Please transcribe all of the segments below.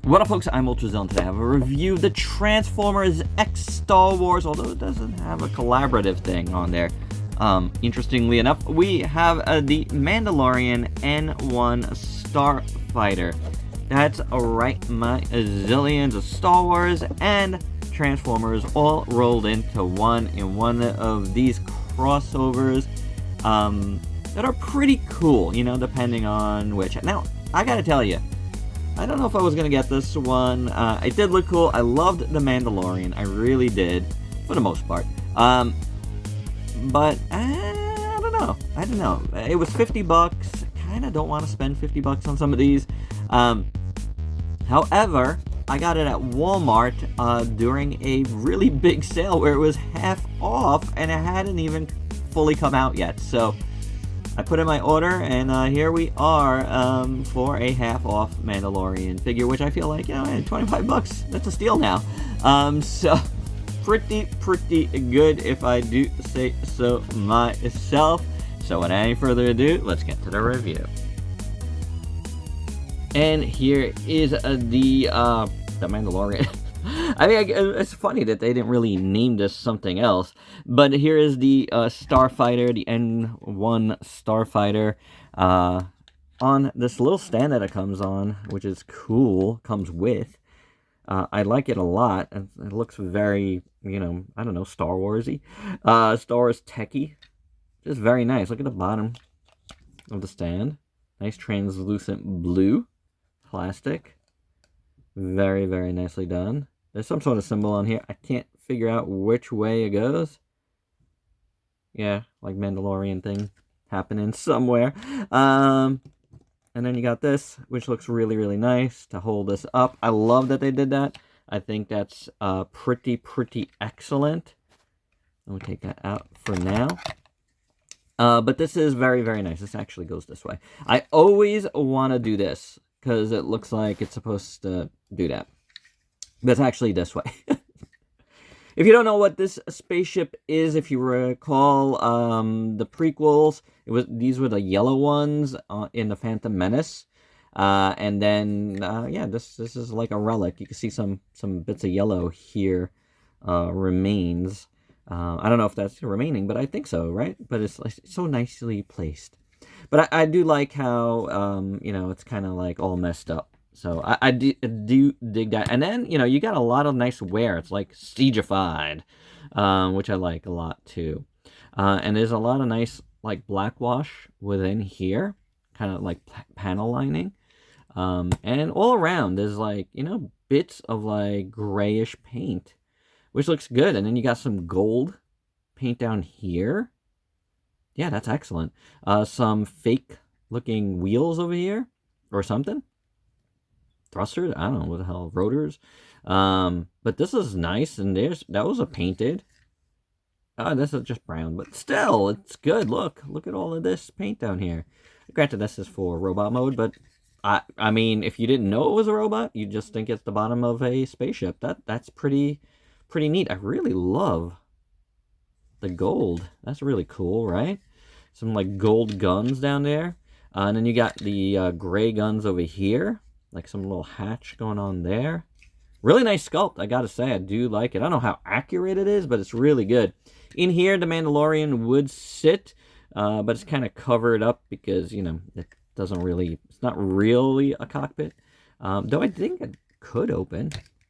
What up, folks? I'm ultrazillatoys. Today I have a review of the Transformers X Star Wars, although it doesn't have a collaborative thing on there. Interestingly enough, we have the Mandalorian N-1 Starfighter. That's right, my zillions of Star Wars and Transformers all rolled into one in one of these crossovers that are pretty cool, you know, depending on which. Now, I gotta tell you, I don't know if I was going to get this one. It did look cool. I loved the Mandalorian. I really did, for the most part. But I don't know. I don't know. It was $50. Kind of don't want to spend $50 on some of these. However, I got it at Walmart during a really big sale where it was half off, and it hadn't even fully come out yet. So I put in my order, and here we are for a half-off Mandalorian figure, which I feel like, you know, $25, that's a steal now. So pretty good, if I do say so myself. So without any further ado, let's get to the review. And here is the Mandalorian. I mean, it's funny that they didn't really name this something else, but here is the Starfighter, the N-1 Starfighter, on this little stand that it comes on, which is cool, comes with. I like it a lot. It looks very, you know, I don't know, Star Wars-y, Star Wars techy. Just very nice. Look at the bottom of the stand. Nice translucent blue plastic. Very nicely done. There's some sort of symbol on here. I can't figure out which way it goes. Yeah, like Mandalorian thing happening somewhere. And then you got this, which looks really nice to hold this up. I love that they did that. I think that's pretty excellent. Let me take that out for now. But this is very nice. This actually goes this way. I always want to do this, because it looks like it's supposed to do that. But it's actually this way. If you don't know what this spaceship is, if you recall the prequels, these were the yellow ones in the Phantom Menace. And then, yeah, this is like a relic. You can see some bits of yellow here remains. I don't know if that's remaining, but I think so, right? But it's like so nicely placed. But I do like how, you know, it's kind of like all messed up. So I do dig that. And then, you know, you got a lot of nice wear. It's like Siegified, which I like a lot too. And there's a lot of nice, like, black wash within here. Kind of like panel lining. And all around, there's like, you know, bits of like grayish paint, which looks good. And then you got some gold paint down here. Yeah, that's excellent. Some fake looking wheels over here or something. Thrusters? I don't know what the hell. Rotors. But this is nice. And that was a painted. This is just brown. But still, it's good. Look at all of this paint down here. Granted, this is for robot mode. But I mean, if you didn't know it was a robot, you just think it's the bottom of a spaceship. That's pretty neat. I really love the gold. That's really cool, right? Some like gold guns down there. And then you got the gray guns over here. Like some little hatch going on there. Really nice sculpt, I gotta say. I do like it. I don't know how accurate it is, but it's really good. In here, the Mandalorian would sit, but it's kind of covered up because, you know, it doesn't really, it's not really a cockpit. Though I think it could open.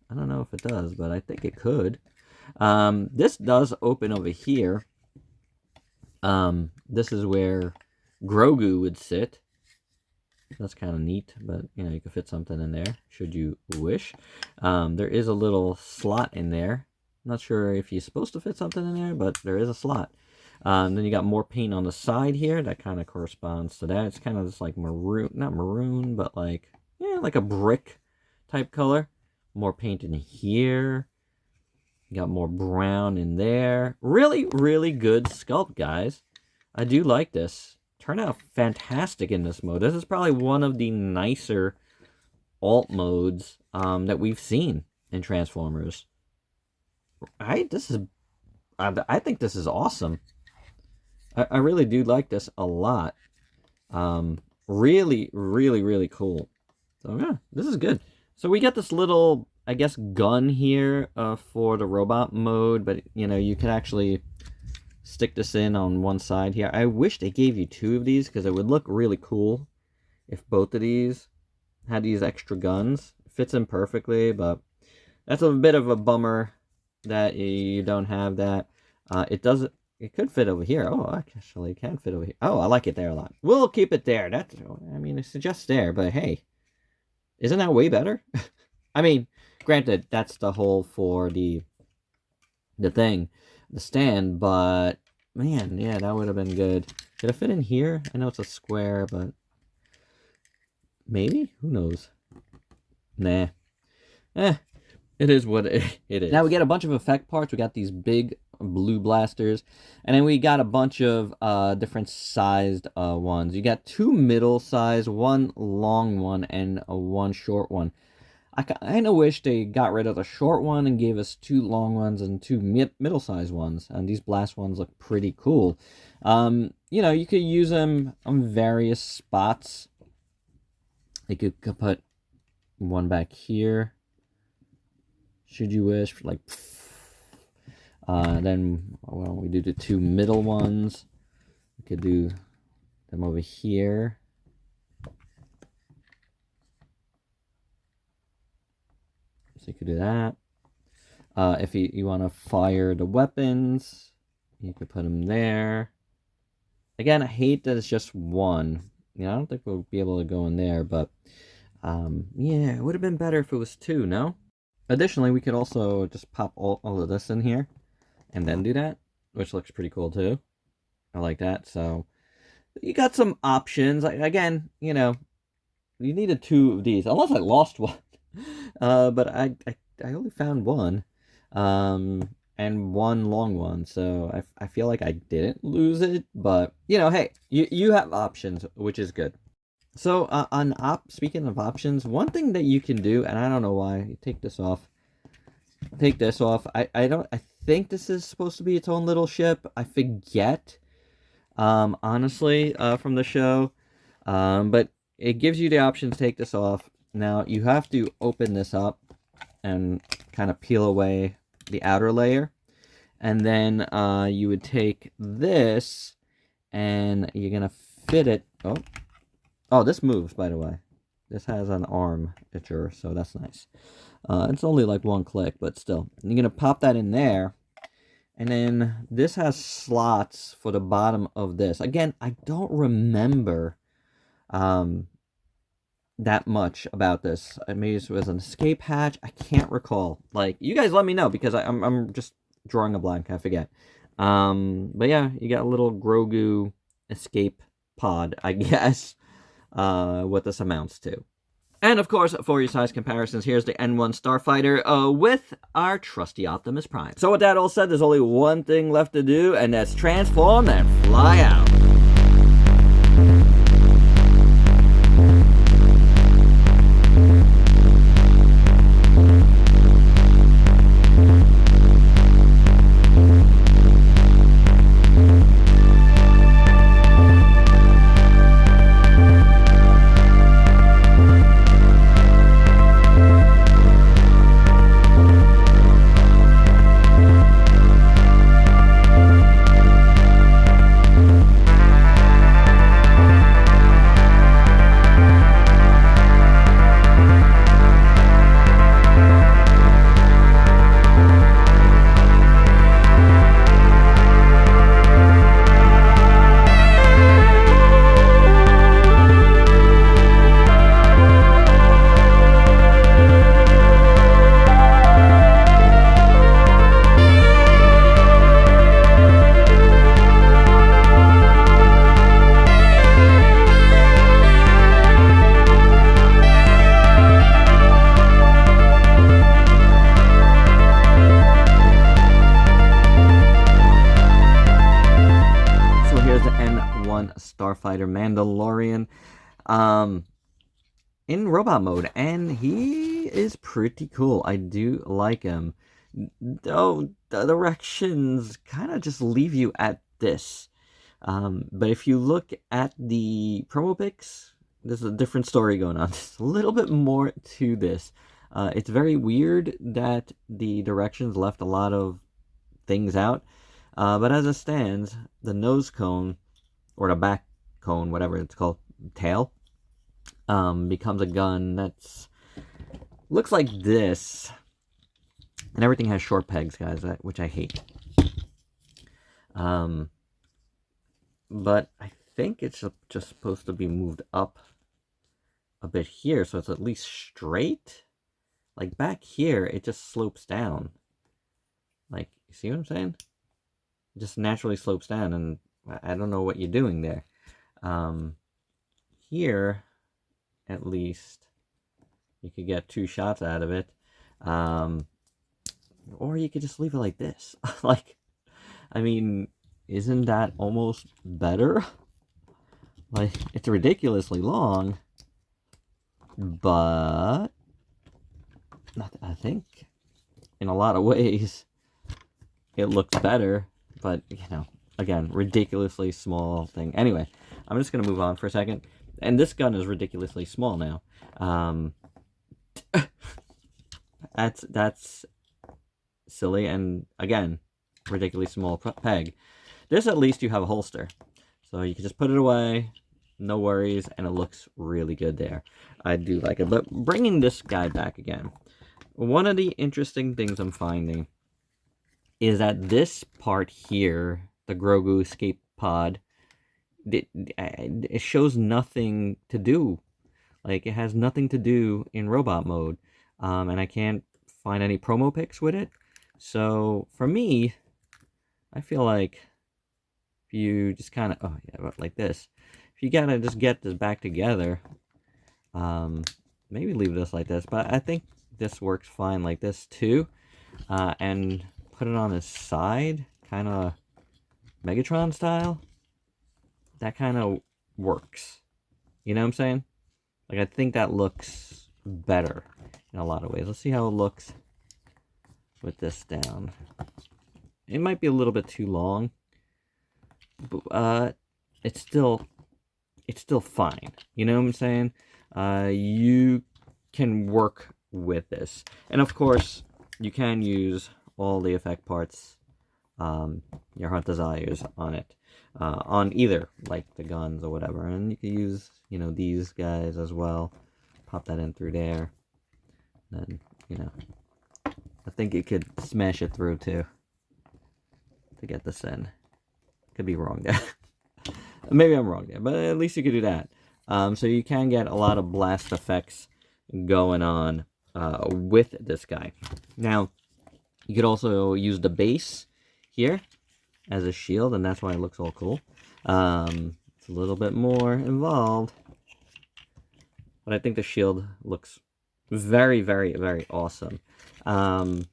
I don't know if it does, but I think it could. This does open over here. This is where Grogu would sit. That's kind of neat, but, you know, you can fit something in there, should you wish. There is a little slot in there. I'm not sure if you're supposed to fit something in there, but there is a slot. Then you got more paint on the side here. That kind of corresponds to that. It's kind of just like maroon, not maroon, but like, yeah, like a brick type color. More paint in here. You got more brown in there. Really good sculpt, guys. I do like this. Turned out fantastic in this mode. This is probably one of the nicer alt modes that we've seen in Transformers. I think this is awesome. I really do like this a lot. Really cool. So yeah, this is good. So we got this little, I guess, gun here for the robot mode, but you know, you can actually stick this in on one side here. I wish they gave you two of these because it would look really cool if both of these had these extra guns. It fits in perfectly, but that's a bit of a bummer that you don't have that. It doesn't. It could fit over here. Oh, actually, it can fit over here. Oh, I like it there a lot. We'll keep it there. That's. I mean, it suggests there, but hey, isn't that way better? I mean, granted, that's the hole for the thing, the stand, but man, yeah, that would have been good. Could it fit in here? I know it's a square, but maybe? Who knows? Nah. It is what it is. Now we get a bunch of effect parts. We got these big blue blasters, and then we got a bunch of different sized ones. You got two middle size, one long one, and one short one. I kind of wish they got rid of the short one and gave us two long ones and two middle sized ones. And these blast ones look pretty cool. You know, you could use them on various spots. You could put one back here, should you wish, for like. Then why don't we do the two middle ones? We could do them over here. So you could do that. If you want to fire the weapons, you could put them there. Again, I hate that it's just one. You know, I don't think we'll be able to go in there, but yeah, it would have been better if it was two, no? Additionally, we could also just pop all of this in here and then do that, which looks pretty cool too. I like that. So you got some options. Again, you know, you needed two of these, unless I lost one. But I only found one, and one long one. So I feel like I didn't lose it, but you know, hey, you have options, which is good. So speaking of options, one thing that you can do, and I don't know why, you take this off. Take this off. I think this is supposed to be its own little ship. I forget, honestly, from the show. But it gives you the option to take this off. Now, you have to open this up and kind of peel away the outer layer. And then you would take this and you're going to fit it. Oh, this moves, by the way. This has an arm itcher, so that's nice. It's only like one click, but still. You're going to pop that in there. And then this has slots for the bottom of this. Again, I don't remember that much about this. Maybe it was an escape hatch. I can't recall. Like, you guys let me know, because I'm just drawing a blank. I forget. But yeah, you got a little Grogu escape pod, I guess, what this amounts to. And of course, for your size comparisons, here's the N-1 Starfighter with our trusty Optimus Prime. So with that all said, there's only one thing left to do, and that's transform and fly out. Starfighter Mandalorian in robot mode, and he is pretty cool. I do like him, though the directions kind of just leave you at this. But if you look at the promo pics, there's a different story going on. There's a little bit more to this. It's very weird that the directions left a lot of things out, but as it stands, the nose cone, or the back cone, whatever it's called, tail, becomes a gun that's looks like this, and everything has short pegs, guys, which I hate. But I think it's just supposed to be moved up a bit here, so it's at least straight. Like back here, it just slopes down. Like, you see what I'm saying? It just naturally slopes down, and I don't know what you're doing there. Here, at least, you could get 2 shots out of it. Or you could just leave it like this. Like, I mean, isn't that almost better? Like, it's ridiculously long, but I think in a lot of ways it looks better, but, you know, again, ridiculously small thing. Anyway, I'm just going to move on for a second. And this gun is ridiculously small now. That's silly, and again, ridiculously small peg. This, at least you have a holster, so you can just put it away, no worries, and it looks really good there. I do like it. But bringing this guy back again, one of the interesting things I'm finding is that this part here, the Grogu escape pod, it shows nothing to do. Like, it has nothing to do in robot mode, and I can't find any promo pics with it. So for me, I feel like if you just kind of, like this, if you gotta just get this back together, maybe leave this like this, but I think this works fine like this too, and put it on his side, kind of Megatron style. That kind of works. You know what I'm saying? Like, I think that looks better in a lot of ways. Let's see how it looks with this down. It might be a little bit too long, but it's still fine. You know what I'm saying? You can work with this, and of course, you can use all the effect parts, your heart desires on it, on either, like the guns or whatever, and you can use, you know, these guys as well. Pop that in through there, then, you know, I think you could smash it through too to get this in. Could be wrong there. Maybe I'm wrong there, but at least you could do that. So you can get a lot of blast effects going on with this guy. Now, you could also use the base here as a shield, and that's why it looks all cool. It's a little bit more involved, but I think the shield looks very, very, very awesome. And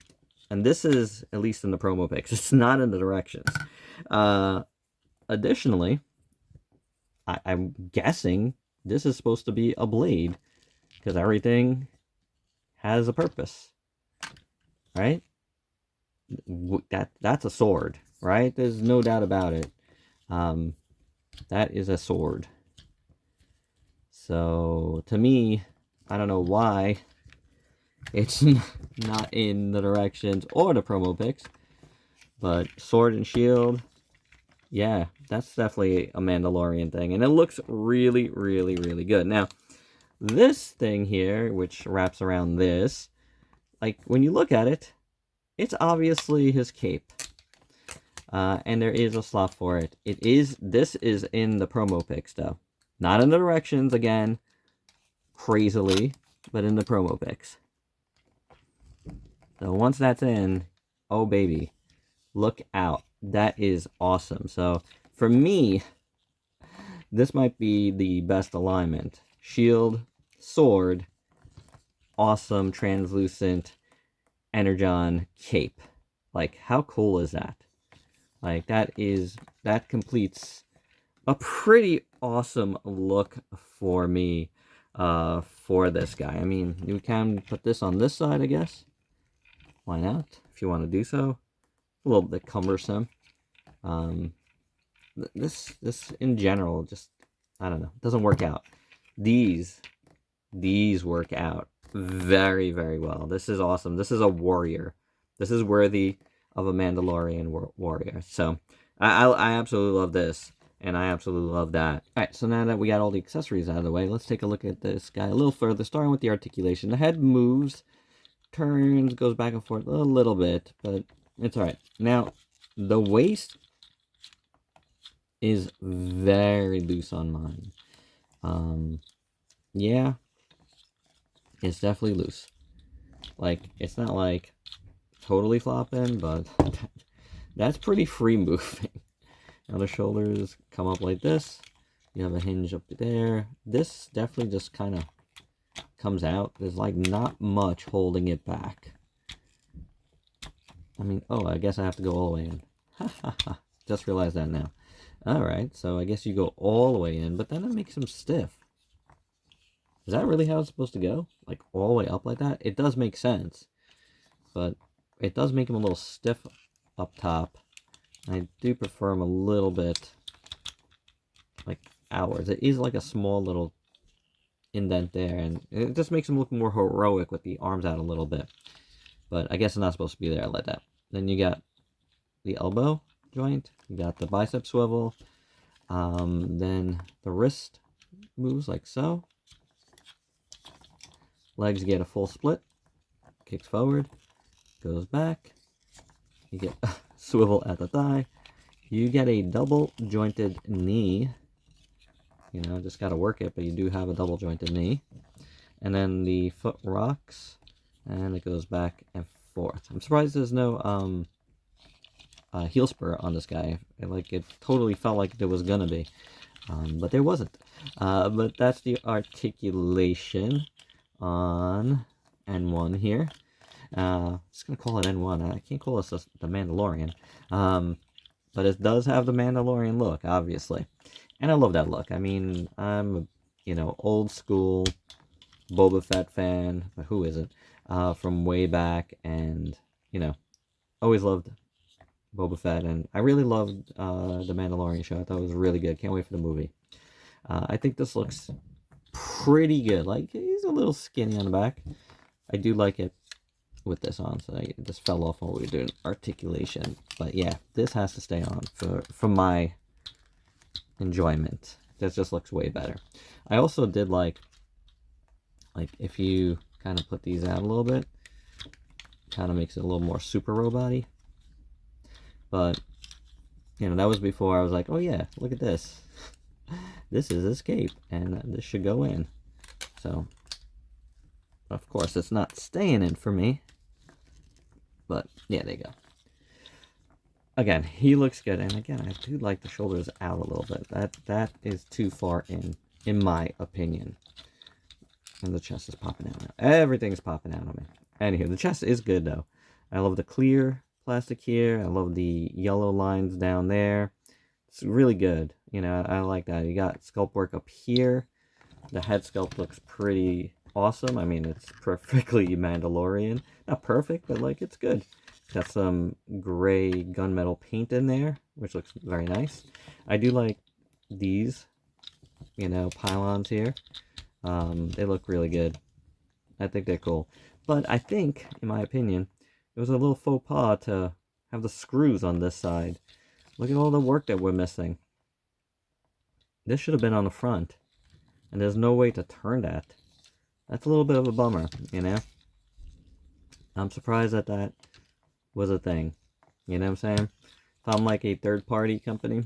this is, at least in the promo pics, it's not in the directions. Additionally, I'm guessing this is supposed to be a blade, because everything has a purpose, right? That's a sword, right? There's no doubt about it. That is a sword. So, to me, I don't know why it's not in the directions or the promo pics, but sword and shield, yeah, that's definitely a Mandalorian thing, and it looks really, really, really good. Now, this thing here, which wraps around this, like, when you look at it, it's obviously his cape, and there is a slot for it. This is in the promo pics, though. Not in the directions, again, crazily, but in the promo pics. So once that's in, oh baby, look out. That is awesome. So for me, this might be the best alignment. Shield, sword, awesome translucent Energon cape. Like, how cool is that? Like, that completes a pretty awesome look for me, for this guy. I mean, you can put this on this side, I guess. Why not? If you want to do so. A little bit cumbersome. This in general, just, I don't know, doesn't work out. These work out very, very well. This is awesome. This is a warrior. This is worthy of a Mandalorian warrior. So I absolutely love this, and I absolutely love that. All right, so now that we got all the accessories out of the way, let's take a look at this guy a little further, starting with the articulation. The head moves, turns, goes back and forth a little bit, but it's all right. Now, the waist is very loose on mine. Yeah, it's definitely loose. Like, it's not like totally flopping, but that's pretty free moving. Now the shoulders come up like this. You have a hinge up there. This definitely just kind of comes out. There's like not much holding it back. I mean, oh, I guess I have to go all the way in. Just realized that now. Alright, so I guess you go all the way in, but then it makes them stiff. Is that really how it's supposed to go? Like all the way up like that? It does make sense, but it does make them a little stiff up top. I do prefer them a little bit like ours. It is like a small little indent there, and it just makes them look more heroic with the arms out a little bit. But I guess it's not supposed to be there like that. Then you got the elbow joint, you got the bicep swivel, then the wrist moves like so. Legs get a full split, kicks forward, goes back. You get a swivel at the thigh. You get a double jointed knee. You know, just got to work it, but you do have a double jointed knee. And then the foot rocks, and it goes back and forth. I'm surprised there's no heel spur on this guy. It totally felt like there was gonna be, but there wasn't. But that's the articulation on N-1 here. Just gonna call it N-1. I can't call this the Mandalorian, but it does have the Mandalorian look, obviously, and I love that look. I mean, I'm old school Boba Fett fan, but who isn't? From way back, and always loved Boba Fett, and I really loved the Mandalorian show. I thought it was really good. Can't wait for the movie. I think this looks pretty good. Like, he's a little skinny on the back. I do like it with this on, so I just fell off while we were doing articulation. But yeah, this has to stay on for my enjoyment. This just looks way better. I also did like if you kind of put these out a little bit, kind of makes it a little more super robot-y. But that was before I was like, oh yeah, look at this. This is escape, and this should go in. So, of course, it's not staying in for me. But, yeah, there you go. Again, he looks good. And again, I do like the shoulders out a little bit. That is too far in my opinion. And the chest is popping out now. Everything's popping out on me. Anywho, the chest is good, though. I love the clear plastic here. I love the yellow lines down there. It's really good. I like that. You got sculpt work up here. The head sculpt looks pretty awesome. I mean, it's perfectly Mandalorian. Not perfect, but it's good. Got some gray gunmetal paint in there, which looks very nice. I do like these, pylons here. They look really good. I think they're cool. But I think, in my opinion, it was a little faux pas to have the screws on this side. Look at all the work that we're missing. This should have been on the front. And there's no way to turn that. That's a little bit of a bummer, I'm surprised that was a thing. You know what I'm saying? If I'm like a third-party company,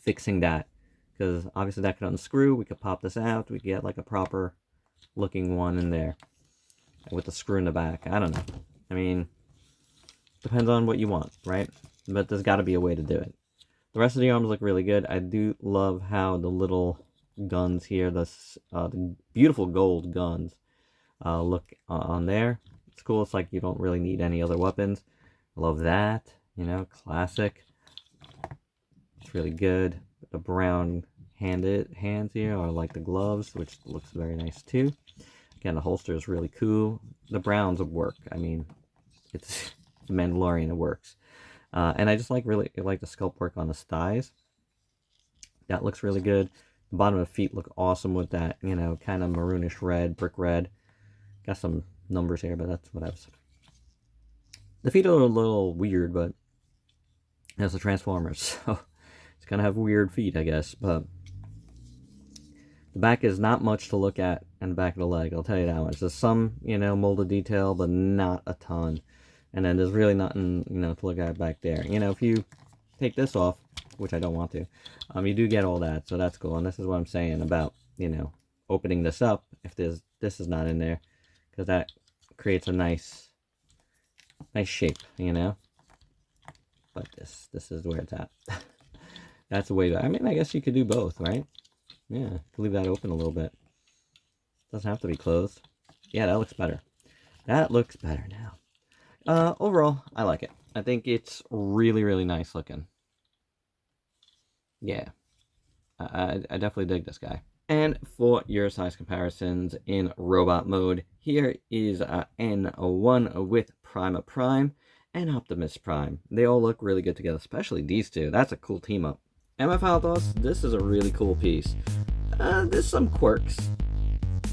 fixing that. Because obviously that could unscrew. We could pop this out. We could get like a proper looking one in there. With the screw in the back. I don't know. I mean, depends on what you want, right? But there's got to be a way to do it. The rest of the arms look really good. I do love how the little guns here, the beautiful gold guns, look on there. It's cool. It's like you don't really need any other weapons. I love that. Classic. It's really good. The brown hands here are like the gloves, which looks very nice too. Again, the holster is really cool. The browns work. I mean, it's Mandalorian. It works. And I just really like the sculpt work on his thighs. That looks really good. The bottom of the feet look awesome with that, you know, kind of maroonish red, brick red. Got some numbers here, but that's what I was. The feet are a little weird, but it's the Transformers, so it's gonna have weird feet, I guess. But the back is not much to look at, and the back of the leg, I'll tell you that much. There's some, you know, molded detail, but not a ton. And then there's really nothing, you know, to look at back there. You know, if you take this off, which I don't want to, you do get all that, so that's cool. And this is what I'm saying about, you know, opening this up if this is not in there, because that creates a nice shape, you know. But this is where it's at. That's the way. I mean, I guess you could do both, right? Yeah, leave that open a little bit. Doesn't have to be closed. Yeah, that looks better. That looks better now. Overall, I like it. I think it's really, really nice looking. Yeah, I definitely dig this guy. And for your size comparisons in robot mode, here is N-1 with Prima Prime and Optimus Prime. They all look really good together, especially these two. That's a cool team up. And my final thoughts, this is a really cool piece. There's some quirks.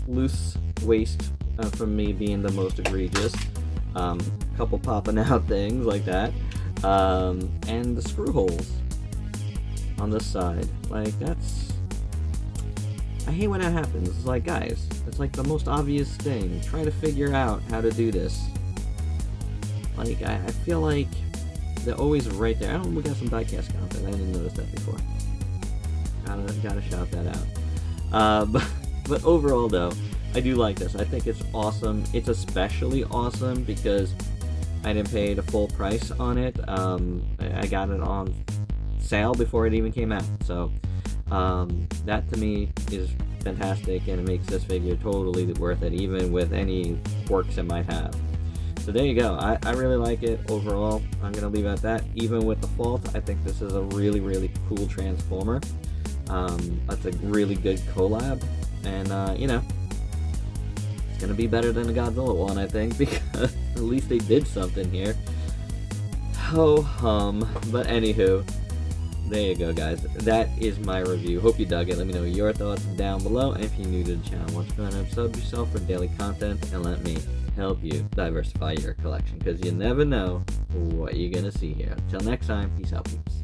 Loose waist from me being the most egregious. Couple popping out things like that. And the screw holes on this side. Like, that's... I hate when that happens. It's like, guys, it's like the most obvious thing. Try to figure out how to do this. Like, I feel like they're always right there. I don't know, we got some diecast content. I didn't notice that before. Gotta shout that out. But overall, though, I do like this. I think it's awesome. It's especially awesome because I didn't pay the full price on it. I got it on sale before it even came out. So that to me is fantastic, and it makes this figure totally worth it, even with any quirks it might have. So there you go. I really like it overall. I'm going to leave it at that. Even with the fault, I think this is a really, really cool Transformer. That's a really good collab. And, you know, it's going to be better than the Godzilla one, I think, because at least they did something here. Ho-hum. But anywho, there you go, guys. That is my review. Hope you dug it. Let me know your thoughts down below. And if you're new to the channel, once you go and sub yourself for daily content, and let me help you diversify your collection, because you never know what you're going to see here. Until next time, peace out, peeps.